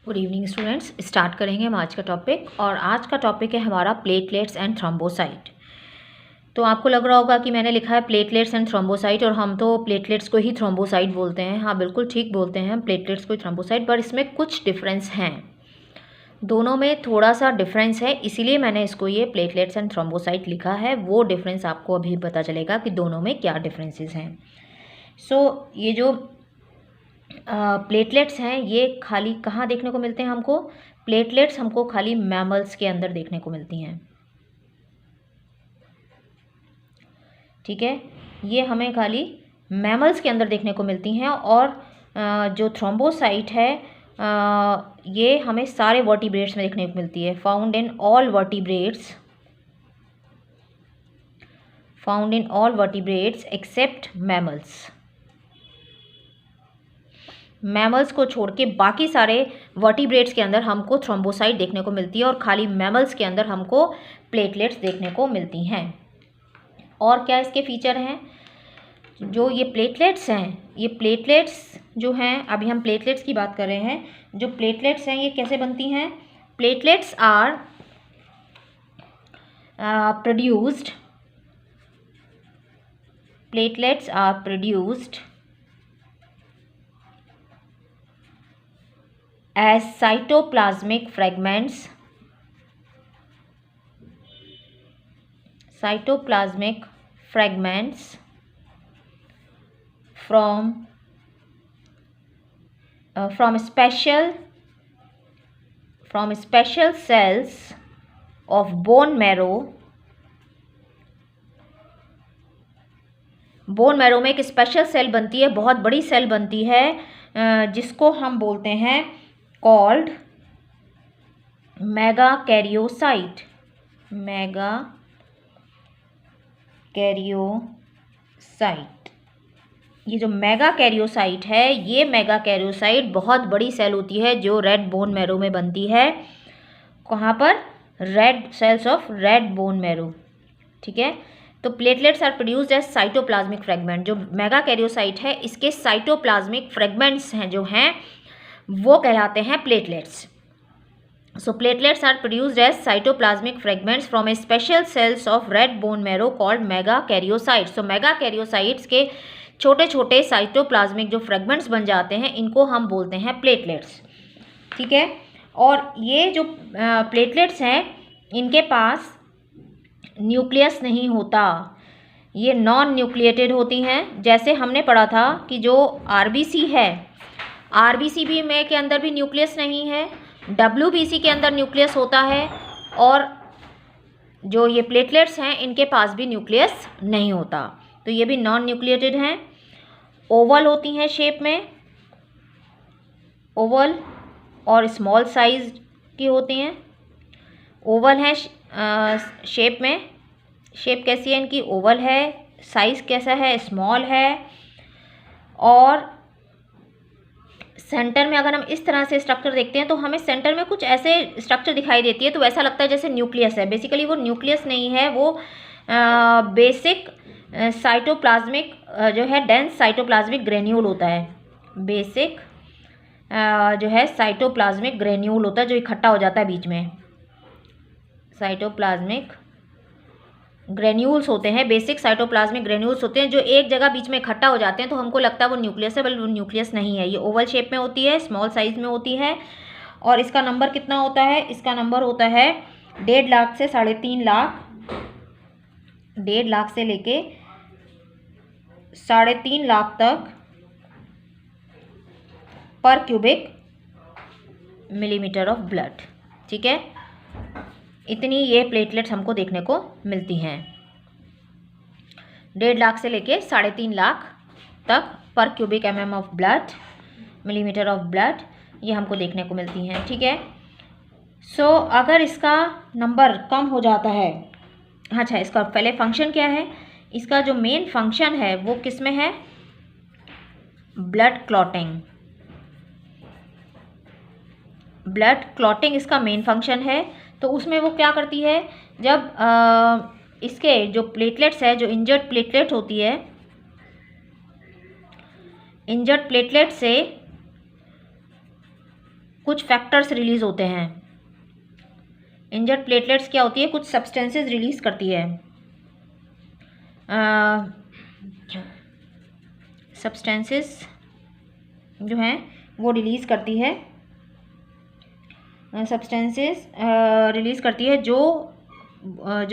Good evening students. Start करेंगे हम आज का टॉपिक, और आज का टॉपिक है हमारा प्लेटलेट्स एंड थ्रोम्बोसाइट। तो आपको लग रहा होगा कि मैंने लिखा है प्लेटलेट्स एंड थ्रोम्बोसाइट, और हम तो प्लेटलेट्स को ही थ्रोम्बोसाइट बोलते हैं। हाँ, बिल्कुल ठीक बोलते हैं हम प्लेटलेट्स को ही थ्रोम्बोसाइट, पर इसमें कुछ डिफरेंस हैं। दोनों में थोड़ा सा डिफरेंस है, इसीलिए मैंने इसको ये प्लेटलेट्स एंड थ्रोम्बोसाइट लिखा है। वो डिफरेंस आपको अभी पता चलेगा कि दोनों में क्या डिफरेंसेस हैं। ये जो प्लेटलेट्स हैं ये खाली कहाँ देखने को मिलते हैं हमको? प्लेटलेट्स हमको खाली मैमल्स के अंदर देखने को मिलती हैं। ठीक है, ये हमें खाली मैमल्स के अंदर देखने को मिलती हैं। और जो थ्रोम्बोसाइट है ये हमें सारे वर्टिब्रेट्स में देखने को मिलती है। Found in all vertebrates except mammals. Mammals को छोड़ के बाकी सारे वर्टिब्रेट्स के अंदर हमको थ्रोम्बोसाइट देखने को मिलती है, और खाली मैमल्स के अंदर हमको प्लेटलेट्स देखने को मिलती हैं। और क्या इसके फीचर हैं? जो ये प्लेटलेट्स हैं, ये प्लेटलेट्स जो हैं, अभी हम प्लेटलेट्स की बात कर रहे हैं। जो प्लेटलेट्स हैं ये कैसे बनती हैं? Platelets are produced as cytoplasmic fragments from special cells of bone marrow में एक स्पेशल सेल बनती है, बहुत बड़ी सेल बनती है, जिसको हम बोलते हैं कॉल्ड मेगाकैरियोसाइट। ये जो मेगाकैरियोसाइट है, ये मेगाकैरियोसाइट बहुत बड़ी सेल होती है जो रेड बोन मैरो में बनती है। कहाँ पर? Red cells of red bone marrow. ठीक है, तो platelets are produced as cytoplasmic fragment. जो मेगाकैरियोसाइट है इसके साइटोप्लाज्मिक फ्रेगमेंट्स हैं जो हैं वो कहलाते हैं platelets. So platelets are produced as cytoplasmic fragments from a special cells of red bone marrow called megakaryocytes. So megakaryocytes के छोटे छोटे साइटोप्लाज्मिक जो फ्रेगमेंट्स बन जाते हैं इनको हम बोलते हैं प्लेटलेट्स। ठीक है, और ये जो प्लेटलेट्स हैं इनके पास न्यूक्लियस नहीं होता, ये नॉन न्यूक्लिएटेड होती हैं। जैसे हमने पढ़ा था कि जो आरबीसी है, आरबीसी भी में के अंदर भी न्यूक्लियस नहीं है, डब्ल्यूबीसी के अंदर न्यूक्लियस होता है, और जो ये प्लेटलेट्स हैं इनके पास भी न्यूक्लियस नहीं होता। तो ये भी नॉन न्यूक्लिएटेड हैं, ओवल होती हैं शेप में, ओवल और स्मॉल साइज की होती हैं। ओवल है शेप में, शेप कैसी है इनकी? ओवल है। साइज़ कैसा है? स्मॉल है। और सेंटर में अगर हम इस तरह से स्ट्रक्चर देखते हैं तो हमें सेंटर में कुछ ऐसे स्ट्रक्चर दिखाई देती है, तो ऐसा लगता है जैसे न्यूक्लियस है। बेसिकली वो न्यूक्लियस नहीं है, वो बेसिक साइटोप्लाज्मिक जो है डेंस साइटोप्लाज्मिक ग्रेन्यूल होता है। बेसिक जो है साइटोप्लाज्मिक ग्रेन्यूल होता है जो इकट्ठा हो जाता है बीच में। साइटोप्लाज्मिक ग्रेन्यूल्स होते हैं, बेसिक साइटोप्लाज्मिक ग्रेन्यूल्स होते हैं जो एक जगह बीच में इकट्ठा हो जाते हैं, तो हमको लगता है वो न्यूक्लियस है, बल्कि वो न्यूक्लियस नहीं है। ये ओवल शेप में होती है, स्मॉल साइज में होती है। और इसका नंबर कितना होता है? इसका नंबर होता है 1.5 लाख से 3.5 लाख, 1.5 लाख से लेके 3.5 लाख तक पर क्यूबिक मिलीमीटर ऑफ ब्लड। ठीक है, इतनी ये प्लेटलेट्स हमको देखने को मिलती हैं। 1.5 लाख से लेके 3.5 लाख तक पर cubic of blood, millimetre of blood, ये हमको देखने को मिलती हैं। ठीक है, अगर इसका नंबर कम हो जाता है, अच्छा इसका पहले फंक्शन क्या है? इसका जो मेन फंक्शन है वो किस में है? ब्लड क्लॉटिंग इसका मेन फंक्शन है। तो उसमें वो क्या करती है? जब इसके जो प्लेटलेट्स है, जो इंजर्ड प्लेटलेट होती है, इंजर्ड प्लेटलेट से कुछ फैक्टर्स रिलीज होते हैं। इंजर्ड प्लेटलेट्स क्या होती है, कुछ सब्सटेंसेस रिलीज करती है, सब्सटेंसेस जो हैं वो रिलीज़ करती है, सब्सटेंसेस रिलीज़ करती है। जो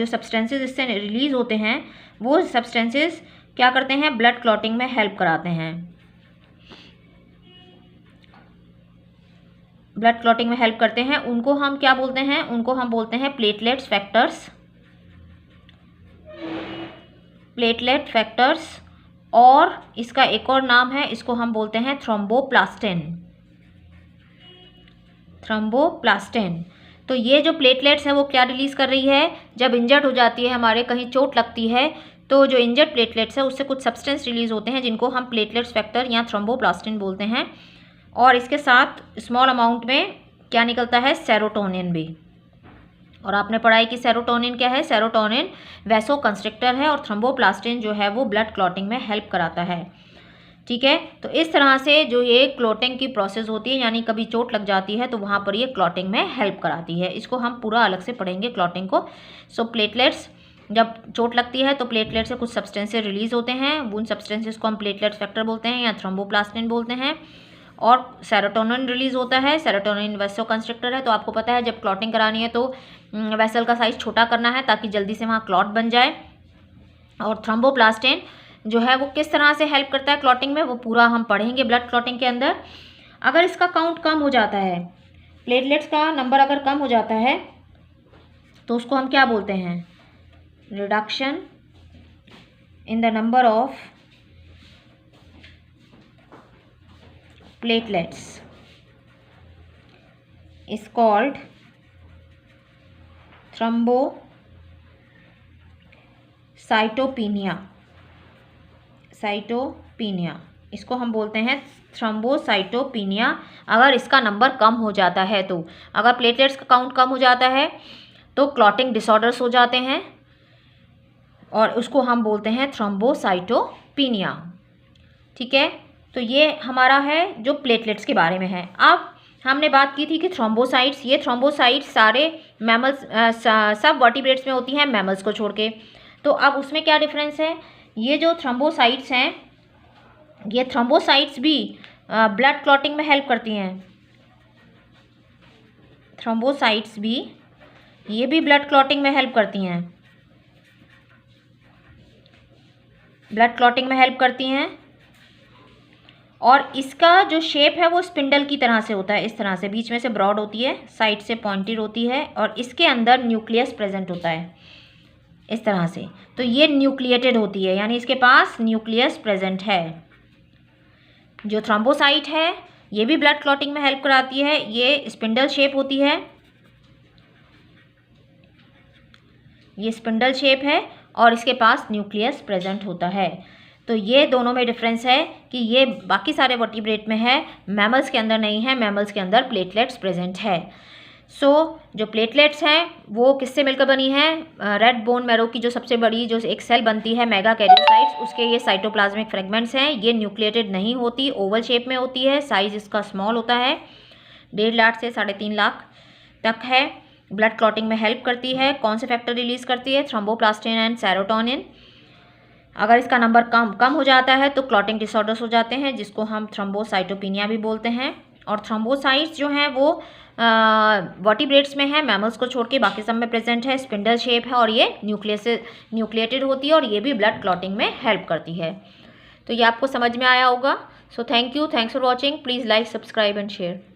सब्सटेंसेस इससे रिलीज़ होते हैं वो सब्सटेंसेस क्या करते हैं, ब्लड क्लॉटिंग में हेल्प कराते हैं, ब्लड क्लॉटिंग में हेल्प करते हैं। उनको हम क्या बोलते हैं, उनको हम बोलते हैं प्लेटलेट्स फैक्टर्स, प्लेटलेट फैक्टर्स। और इसका एक और नाम है, इसको हम बोलते हैं थ्रोम्बोप्लास्टिन, थ्रोम्बोप्लास्टिन। तो ये जो प्लेटलेट्स है वो क्या रिलीज़ कर रही है, जब इंजर्ड हो जाती है, हमारे कहीं चोट लगती है, तो जो इंजर्ड प्लेटलेट्स है उससे कुछ सब्सटेंस रिलीज़ होते हैं जिनको हम प्लेटलेट्स फैक्टर या थ्रोम्बोप्लास्टिन बोलते हैं। और इसके साथ स्मॉल अमाउंट में क्या निकलता है, सेरोटोनिन भी। और आपने पढ़ा है कि सेरोटोनिन क्या है, सेरोटोनिन वैसो कंस्ट्रिक्टर है और थ्रोम्बोप्लास्टिन जो है वो ब्लड क्लॉटिंग में हेल्प कराता है। ठीक है, तो इस तरह से जो ये क्लॉटिंग की प्रोसेस होती है, यानी कभी चोट लग जाती है तो वहाँ पर ये क्लॉटिंग में हेल्प कराती है। इसको हम पूरा अलग से पढ़ेंगे क्लॉटिंग को। सो प्लेटलेट्स, जब चोट लगती है तो प्लेटलेट से कुछ सब्सटेंसेस रिलीज होते हैं, उन सब्सटेंसेस को हम प्लेटलेट फैक्टर बोलते हैं या थ्रोम्बोप्लास्टिन बोलते हैं। और सेरोटोनिन रिलीज होता है, सेरोटोनिन वैसो कंस्ट्रिक्टर है। तो आपको पता है जब क्लॉटिंग करानी है तो वेसल का साइज छोटा करना है ताकि जल्दी से वहाँ क्लॉट बन जाए। और थ्रोम्बोप्लास्टिन जो है वो किस तरह से हेल्प करता है क्लॉटिंग में, वो पूरा हम पढ़ेंगे ब्लड क्लॉटिंग के अंदर। अगर इसका काउंट कम हो जाता है, प्लेटलेट्स का नंबर अगर कम हो जाता है तो उसको हम क्या बोलते हैं, reduction in the number of platelets is called thrombocytopenia, cytopenia, इसको हम बोलते हैं थ्रोम्बोसाइटोपिनिया। अगर इसका नंबर कम हो जाता है तो, अगर प्लेटलेट्स का काउंट कम हो जाता है तो क्लॉटिंग डिसऑर्डर्स हो जाते हैं और उसको हम बोलते हैं थ्रोम्बोसाइटोपिनिया। ठीक है, तो ये हमारा है जो प्लेटलेट्स के बारे में है। अब हमने बात की थी कि थ्रोम्बोसाइट्स, ये थ्रोम्बोसाइट्स सारे मैमल्स, सब वर्टिब्रेट्स में होती हैं मैमल्स को छोड़ के। तो अब उसमें क्या डिफरेंस है, ये जो थ्रोम्बोसाइट्स हैं, ये थ्रोम्बोसाइट्स भी ब्लड क्लॉटिंग में हेल्प करती हैं, थ्रोम्बोसाइट्स भी, ये भी ब्लड क्लॉटिंग में हेल्प करती हैं, ब्लड क्लॉटिंग में हेल्प करती हैं। और इसका जो शेप है वो स्पिंडल की तरह से होता है, इस तरह से, बीच में से ब्रॉड होती है, साइड से पॉइंटेड होती है और इसके अंदर न्यूक्लियस प्रेजेंट होता है इस तरह से। तो ये न्यूक्लिएटेड होती है, यानी इसके पास न्यूक्लियस प्रेजेंट है। जो थ्रोम्बोसाइट है ये भी ब्लड क्लॉटिंग में हेल्प कराती है, ये स्पिंडल शेप होती है, ये स्पिंडल शेप है और इसके पास न्यूक्लियस प्रेजेंट होता है। तो ये दोनों में डिफरेंस है कि ये बाकी सारे वर्टिब्रेट में है, मैमल्स के अंदर नहीं है, मैमल्स के अंदर प्लेटलेट्स प्रेजेंट है। सो जो प्लेटलेट्स हैं वो किससे मिलकर बनी है, रेड बोन मैरो की जो सबसे बड़ी जो एक सेल बनती है मेगाकैरियोसाइट्स, उसके ये साइटोप्लाज्मिक फ्रेगमेंट्स हैं। ये न्यूक्लिएटेड नहीं होती, ओवल शेप में होती है, साइज इसका स्मॉल होता है, 1.5 लाख से 3.5 लाख तक है। ब्लड क्लॉटिंग में हेल्प करती है, कौन से फैक्टर रिलीज करती है, थ्रोम्बोप्लास्टिन एंड सेरोटोनिन। अगर इसका नंबर कम हो जाता है तो क्लॉटिंग डिसऑर्डर्स हो जाते हैं, जिसको हम थ्रोम्बोसाइटोपिनिया भी बोलते हैं। और थ्रोम्बोसाइट्स जो हैं वो वर्टिब्रेट्स में है, मैमल्स को छोड़ के बाकी सब में प्रेजेंट है, स्पिंडल शेप है और ये न्यूक्लिएटेड होती है और ये भी ब्लड क्लॉटिंग में हेल्प करती है। तो ये आपको समझ में आया होगा। So thank you, thanks for watching, please like, subscribe and share.